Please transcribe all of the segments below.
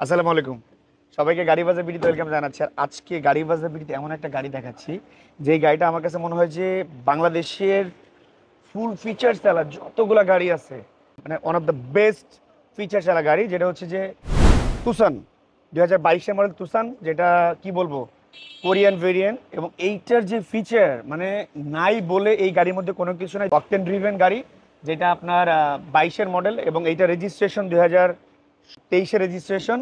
আসসালামু আলাইকুম। সবাইকে গাড়ি বাজার বিডিতে ওয়েলকাম জানাচ্ছি। আর আজকে গাড়ি বাজার বিডিতে এমন একটা গাড়ি দেখাচ্ছি, যে গাড়িটা আমার কাছে মনে হয় যে বাংলাদেশের ফুল ফিচার্স চালা যতগুলা গাড়ি আছে, মানে one of the best feature চালা গাড়ি, যেটা হচ্ছে যে তুসান 2022-এর মডেল তুসান, যেটা কি বলবো, কোরিয়ান ভেরিয়েন্ট। এবং এইটার যে ফিচার মানে নাই বলে এই গাড়ির মধ্যে কোনো কিছু নাই। অকটেন ড্রিভেন গাড়ি, যেটা আপনার 22-এর মডেল, এবং এইটা রেজিস্ট্রেশন 2023-এর রেজিস্ট্রেশন।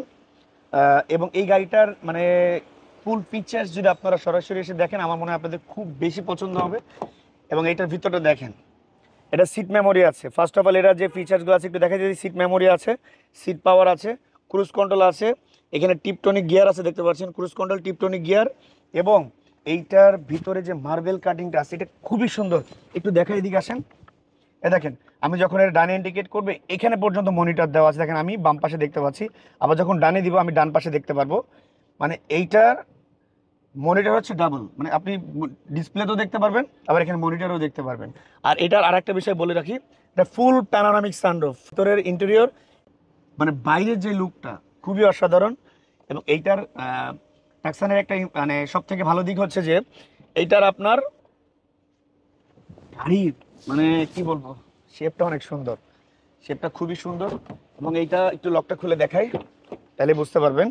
এবং এই গাড়িটার মানে ফুল ফিচার্স যদি আপনারা সরাসরি এসে দেখেন, আমার মনে হয় আপনাদের খুব বেশি পছন্দ হবে। এবং এইটার ভিতরটা দেখেন, এটা সিট মেমোরি আছে। ফার্স্ট অফ অল এটা যে ফিচার্সগুলো আছে একটু দেখা যায়। সিট মেমোরি আছে, সিট পাওয়ার আছে, ক্রুজ কন্ট্রোল আছে, এখানে টিপটনিক গিয়ার আছে, দেখতে পাচ্ছেন ক্রুজ কন্ট্রোল টিপটনিক গিয়ার। এবং এইটার ভিতরে যে মার্বেল কাটিংটা আছে এটা খুবই সুন্দর। একটু দেখা এদিকে আসেন, এ দেখেন, আমি যখন এর ডানে ইন্ডিকেট করবে এখানে পর্যন্ত মনিটর দেওয়া আছে। দেখেন আমি বাম পাশে দেখতে পাচ্ছি, আবার যখন ডানে দিব আমি ডান পাশে দেখতে পারবো। মানে এইটার মনিটর হচ্ছে ডাবল, মানে আপনি ডিসপ্লেতেও দেখতে পারবেন, আবার এখানে মনিটরেও দেখতে পারবেন। আর এটার আরেকটা বিষয় বলে রাখি, এটা ফুল প্যানোরামিক সানরুফ। ভিতরের ইন্টেরিয়র মানে বাইরের যে লুকটা খুবই অসাধারণ। এবং এইটার ট্যাক্সানের একটা মানে সব থেকে ভালো দিক হচ্ছে যে এইটার আপনার গাড়ির মানে কি বলবো, শেপটা অনেক সুন্দর, শেপটা খুবই সুন্দর। এবং এইটা একটু লকটা খুলে দেখাই, তাহলে বুঝতে পারবেন।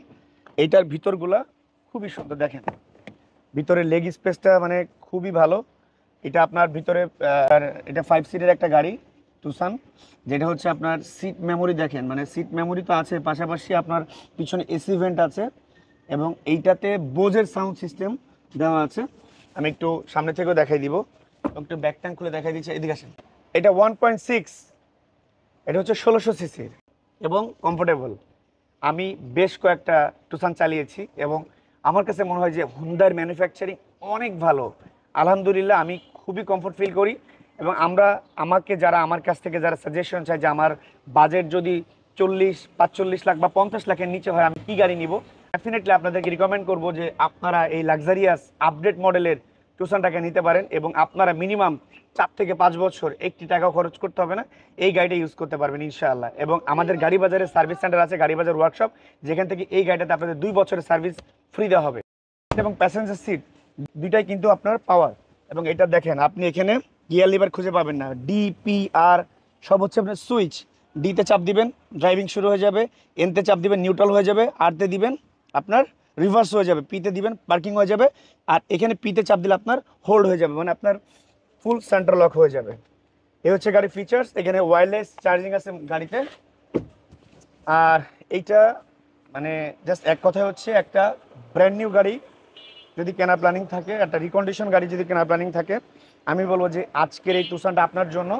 এইটার ভিতরগুলা খুবই সুন্দর। দেখেন ভিতরে লেগ স্পেসটা মানে খুবই ভালো। এটা আপনার ভিতরে এটা 5 সিটের একটা গাড়ি তুসান, যেটা হচ্ছে আপনার সিট মেমোরি। দেখেন মানে সিট মেমোরি তো আছে, পাশাপাশি আপনার পিছনে এসি ভেন্ট আছে, এবং এইটাতে বোজের সাউন্ড সিস্টেম দেওয়া আছে। আমি একটু সামনে থেকেও দেখাই দিব, একটু ব্যাক ট্যাঙ্ক খুলে দেখাই দিচ্ছি, এদিকে আসেন। এটা 1.6, এটা হচ্ছে 1600 সিসির এবং কমফোর্টেবল। আমি বেশ কয়েকটা তুসান চালিয়েছি এবং আমার কাছে মনে হয় যে হুন্ডার ম্যানুফ্যাকচারিং অনেক ভালো। আলহামদুলিল্লাহ আমি খুবই কমফোর্ট ফিল করি। এবং আমাকে যারা আমার কাছ থেকে যারা সাজেশন চায় যে আমার বাজেট যদি 40-45 লাখ বা 50 লাখের নিচে হয় আমি কী গাড়ি নিব, ডেফিনেটলি আপনাদেরকে রিকমেন্ড করব যে আপনারা এই লাক্সারিয়াস আপডেট মডেলের টুসানটাকে নিতে পারেন। এবং আপনারা মিনিমাম 4 থেকে 5 বছর একটি টাকাও খরচ করতে হবে না, এই গাড়িটা ইউজ করতে পারবেন ইনশাআল্লাহ। এবং আমাদের গাড়ি বাজারে সার্ভিস সেন্টার আছে, গাড়ি বাজার ওয়ার্কশপ, যেখান থেকে এই গাড়িটাতে আপনাদের 2 বছরের সার্ভিস ফ্রি দেওয়া হবে। এবং প্যাসেঞ্জার সিট দুইটাই কিন্তু আপনার পাওয়ার। এবং এটা দেখেন আপনি এখানে গিয়ার লিভার খুঁজে পাবেন না, DPR সব হচ্ছে আপনার সুইচ। ডিতে চাপ দিবেন ড্রাইভিং শুরু হয়ে যাবে, এনতে চাপ দিবেন নিউট্রাল হয়ে যাবে, আরতে দিবেন আপনার রিভার্স হয়ে যাবে, পিতে দিবেন পার্কিং হয়ে যাবে, আর এখানে পিতে চাপ দিলে আপনার হোল্ড হয়ে যাবে, মানে আপনার ফুল সেন্টার লক হয়ে যাবে। এই হচ্ছে গাড়ির ফিচার্স। এখানে ওয়্যারলেস চার্জিং আছে গাড়িতে। আর এইটা মানে জাস্ট এক কথায় হচ্ছে একটা ব্র্যান্ড নিউ গাড়ি যদি কেনার প্ল্যানিং থাকে, একটা রিকন্ডিশন গাড়ি যদি কেনার প্ল্যানিং থাকে, আমি বলবো যে আজকের এই তুষারটা আপনার জন্য।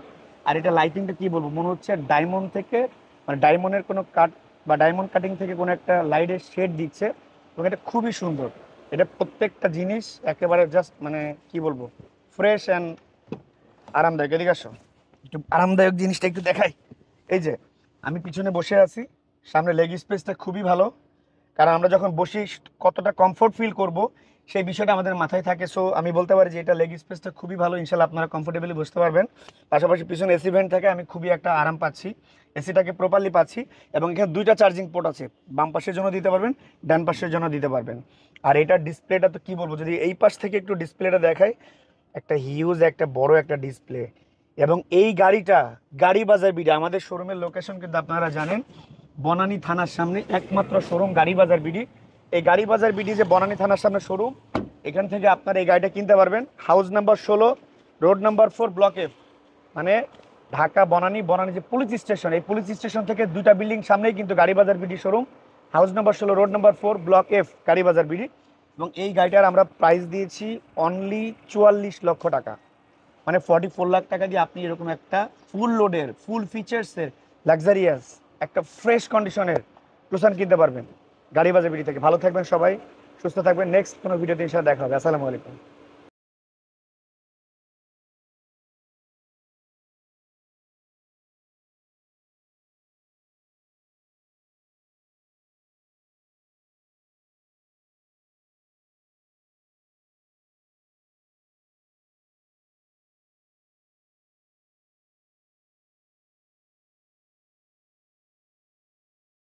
আর এটা লাইটিংটা কি বলবো, মনে হচ্ছে ডায়মন্ড থেকে, মানে ডায়মন্ডের কোনো কাট বা ডায়মন্ড কাটিং থেকে কোনো একটা লাইটের শেড দিচ্ছে। এবং এটা খুবই সুন্দর। এটা প্রত্যেকটা জিনিস একেবারে জাস্ট মানে কি বলবো, ফ্রেশ অ্যান্ড আরামদায়ক। এদিকে আসো, একটু আরামদায়ক জিনিসটা একটু দেখাই। এই যে আমি পিছনে বসে আছি, সামনে লেগ স্পেসটা খুবই ভালো, কারণ আমরা যখন বসি কতটা কমফোর্ট ফিল করব সেই বিষয়টা আমাদের মাথায় থাকে। সো আমি বলতে পারি যে এটা লেগ স্পেসটা খুবই ভালো, ইনশাল্লাহ আপনারা কমফোর্টেবলি বসতে পারবেন। পাশাপাশি পিছনে এসি ভেন্ট থাকে, আমি খুবই একটা আরাম পাচ্ছি, এসিটাকে প্রপারলি পাচ্ছি। এবং এখানে দুইটা চার্জিং পোর্ট আছে, বাম পাশের জন্য দিতে পারবেন, ডান পাশের জন্য দিতে পারবেন। আর এটার ডিসপ্লেটা তো কি বলবো, যদি এই পাশ থেকে একটু ডিসপ্লেটা দেখায়, একটা হিউজ একটা বড় একটা ডিসপ্লে। এবং এই গাড়িটা গাড়ি বাজার বিডি, আমাদের শোরুমের লোকেশন কিন্তু আপনারা জানেন, বনানী থানার সামনে একমাত্র শোরুম গাড়ি বাজার বিডি। এই গাড়ি বাজার বিডি যে বনানী থানার সামনে শোরুম, এখান থেকে আপনারা এই গাড়িটা কিনতে পারবেন। House number 16, road number 4, block F, মানে ঢাকা বনানী, বনানী যে পুলিশ স্টেশন, এই পুলিশ স্টেশন থেকে 2টা বিল্ডিং সামনেই কিন্তু গাড়ি বাজার BD showroom. House number 16, road number 4, block F, গাড়ি বাজার বিডি। এবং এই গাড়িটার আমরা প্রাইস দিয়েছি অনলি 44 লক্ষ টাকা, মানে 44 লাখ টাকা দিয়ে আপনি এরকম একটা ফুল লোডের ফুল ফিচার্সের লাক্সারিয়াস একটা ফ্রেশ কন্ডিশনের টুসান কিনতে পারবেন গাড়ি বাজার বিডি থেকে। ভালো থাকবেন সবাই, সুস্থ থাকবেন। নেক্সট কোনো ভিডিওতে ইনশাআল্লাহ দেখা হবে। আসসালামু আলাইকুম।